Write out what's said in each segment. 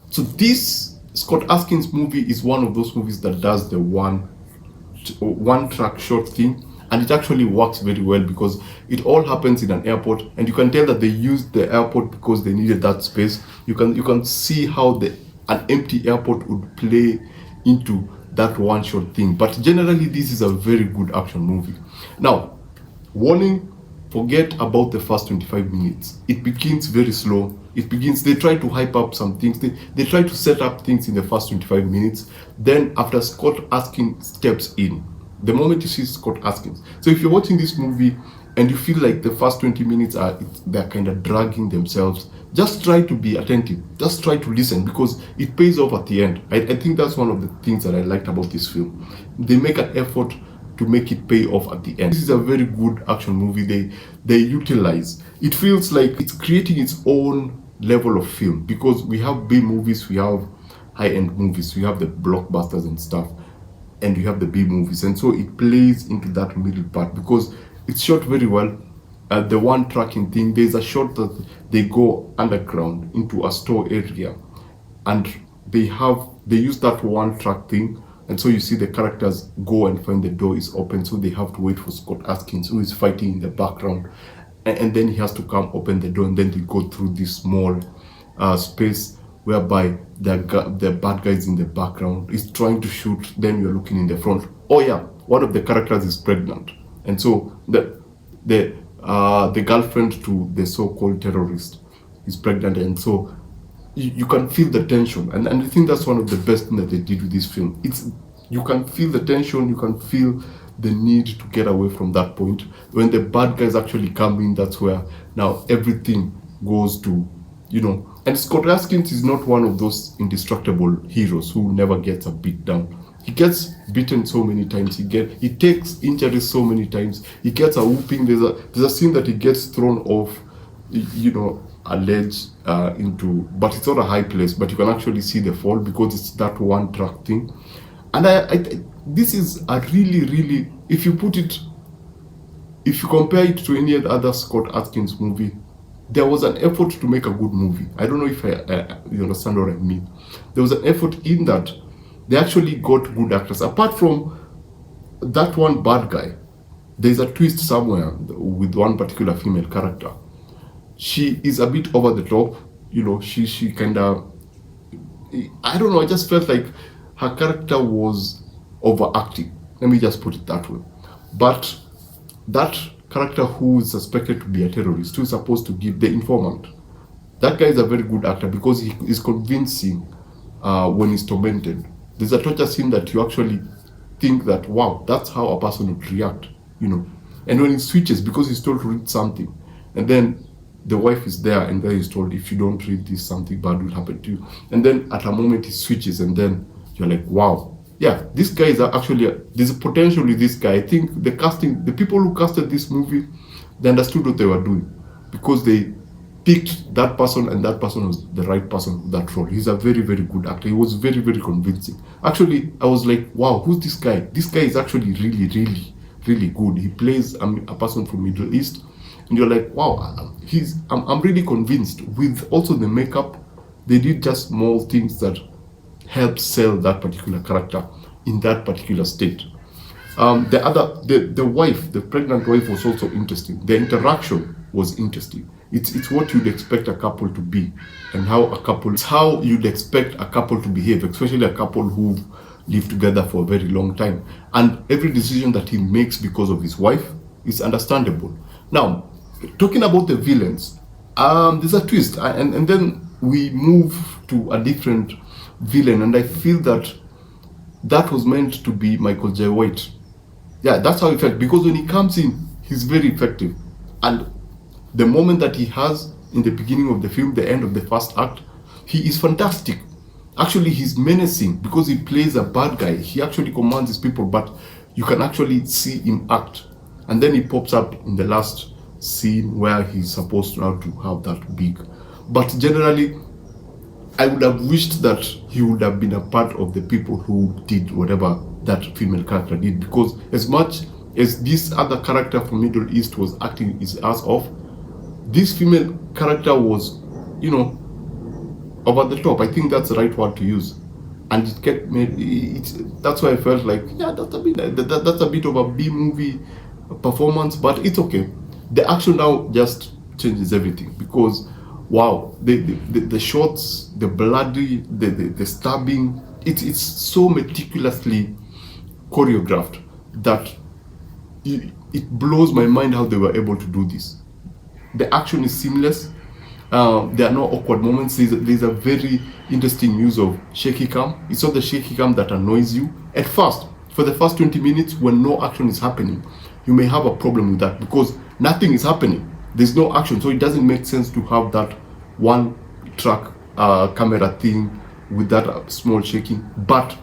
So this Scott Adkins movie is one of those movies that does the one track short thing, and it actually works very well because it all happens in an airport, and you can tell that they used the airport because they needed that space. You can see how an empty airport would play into that one short thing. But generally, this is a very good action movie. Now, warning, forget about the first 25 minutes. It begins very slow. They try to hype up some things. They try to set up things in the first 25 minutes. Then after Scott Adkins steps in, the moment you see Scott Adkins. So if you're watching this movie and you feel like the first 20 minutes they're kind of dragging themselves, just try to be attentive. Just try to listen because it pays off at the end. I think that's one of the things that I liked about this film. They make an effort to make it pay off at the end. This is a very good action movie. They utilize. It feels like it's creating its own level of film because we have B movies, we have high-end movies, we have the blockbusters and stuff, and we have the B movies, and so it plays into that middle part because it's shot very well. The one tracking thing, there's a shot that they go underground into a store area, and they use that one track thing. And so you see the characters go and find the door is open, so they have to wait for Scott Adkins, who is fighting in the background. And then he has to come open the door, and then they go through this small space whereby the bad guys in the background is trying to shoot, then you're looking in the front. Oh yeah, one of the characters is pregnant. And so the girlfriend to the so-called terrorist is pregnant, and so you can feel the tension, and I think that's one of the best things that they did with this film. You can feel the tension, you can feel the need to get away from that point. When the bad guys actually come in, that's where now everything goes to, and Scott Adkins is not one of those indestructible heroes who never gets a beat down. He gets beaten so many times, he takes injuries so many times, he gets a whooping. There's a scene that he gets thrown off, a ledge but it's not a high place, but you can actually see the fall because it's that one track thing. And this is a really, really, if you compare it to any other Scott Adkins movie, there was an effort to make a good movie. I don't know if you understand what I mean. There was an effort in that they actually got good actors. Apart from that one bad guy, there's a twist somewhere with one particular female character. She is a bit over the top, she kind of, I don't know, I just felt like her character was overacting. Let me just put it that way. But that character who is suspected to be a terrorist, who is supposed to give the informant, that guy is a very good actor because he is convincing when he's tormented. There's a torture scene that you actually think that, wow, that's how a person would react, And when he switches, because he's told to read something, and then the wife is there, and then he's told, if you don't read this, something bad will happen to you. And then at a moment he switches, and then you're like, wow, yeah, this guy is actually, there's a potential with this guy. I think the people who casted this movie, they understood what they were doing because they picked that person, and that person was the right person for that role. He's a very, very good actor. He was very, very convincing. Actually, I was like, wow, who's this guy? This guy is actually really, really, really good. He plays a person from Middle East, and you're like, wow, I'm really convinced. With also the makeup, they did just small things that help sell that particular character in that particular state. The wife, the pregnant wife, was also interesting. The interaction was interesting. It's what you'd expect a couple to be, and it's how you'd expect a couple to behave, especially a couple who've lived together for a very long time. And every decision that he makes because of his wife is understandable. Now, talking about the villains, there's a twist, and then we move to a different villain, and I feel that was meant to be Michael J. White. Yeah, that's how it felt, because when he comes in, he's very effective. And the moment that he has in the beginning of the film, the end of the first act, he is fantastic. Actually, he's menacing because he plays a bad guy. He actually commands his people, but you can actually see him act. And then he pops up in the last scene where he's supposed to have that big. But generally, I would have wished that he would have been a part of the people who did whatever that female character did, because as much as this other character from Middle East was acting his ass off, this female character was, over the top. I think that's the right word to use. And it kept me. That's why I felt like, yeah, that's a bit of a B movie performance, but it's okay. The action now just changes everything, because wow, the shots, the bloody, the stabbing, it's so meticulously choreographed that it blows my mind how they were able to do this. The action is seamless. There are no awkward moments. There's a very interesting use of shaky cam. It's not the shaky cam that annoys you at first. For the first 20 minutes, when no action is happening, you may have a problem with that, because nothing is happening. There's no action, so it doesn't make sense to have that one track camera thing with that small shaking. But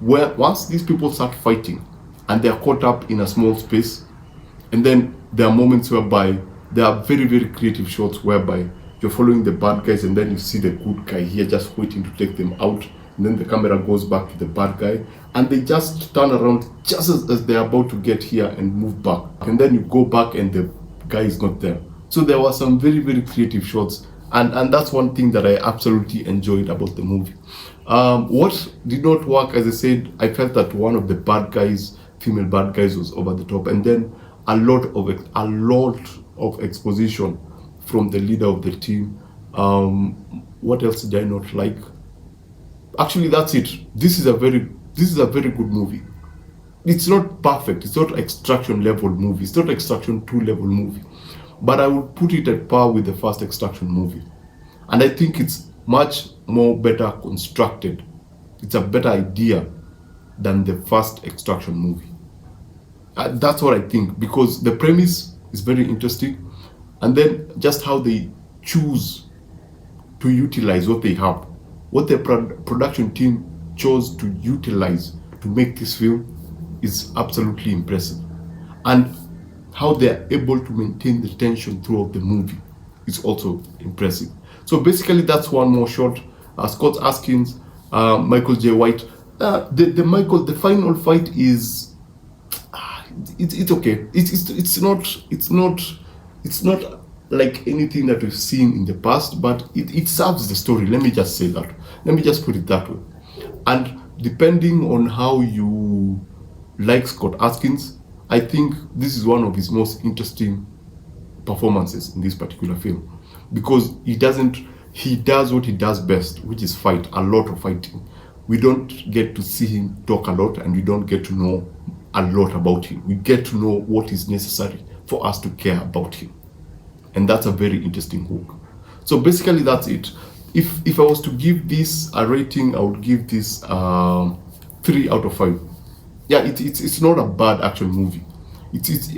once these people start fighting and they're caught up in a small space, and then there are moments whereby there are very, very creative shots whereby you're following the bad guys, and then you see the good guy here just waiting to take them out, and then the camera goes back to the bad guy, and they just turn around just as they're about to get here and move back, and then you go back and the guy is not there. So there were some very, very creative shots, and that's one thing that I absolutely enjoyed about the movie. What did not work, as I said, I felt that one of the bad guys, female bad guys, was over the top, and then a lot of exposition from the leader of the team. What else did I not like? Actually, that's it. This is a very good movie. It's not perfect. It's not Extraction level movie. It's not Extraction 2 level movie. But I would put it at par with the first Extraction movie. And I think it's much more better constructed. It's a better idea than the first Extraction movie. That's what I think, because the premise is very interesting, and then just how they choose to utilize what they have, what the production team chose to utilize to make this film is absolutely impressive, and how they are able to maintain the tension throughout the movie is also impressive. So basically, that's one more shot. Scott Adkins, Michael J. White. The final fight is. It's okay. It's not like anything that we've seen in the past, but it serves the story. Let me just say that. Let me just put it that way. And depending on how you like Scott Adkins, I think this is one of his most interesting performances in this particular film, because he does what he does best, which is fight, a lot of fighting. We don't get to see him talk a lot, and we don't get to know a lot about him. We get to know what is necessary for us to care about him, and that's a very interesting hook. So basically, that's it. If I was to give this a rating, I would give this 3 out of 5. Yeah, it's not a bad action movie. It's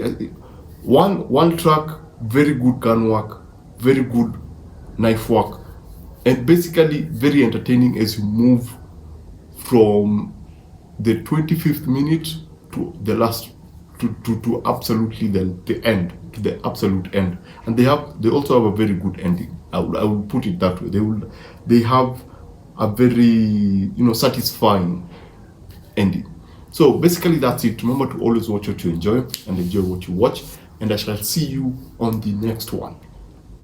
one track, very good gun work, very good knife work, and basically very entertaining as you move from the 25th minute to the last, to absolutely the end, to the absolute end. And they also have a very good ending. I would put it that way. They have a very satisfying ending. So basically, that's it. Remember to always watch what you enjoy and enjoy what you watch, and I shall see you on the next one.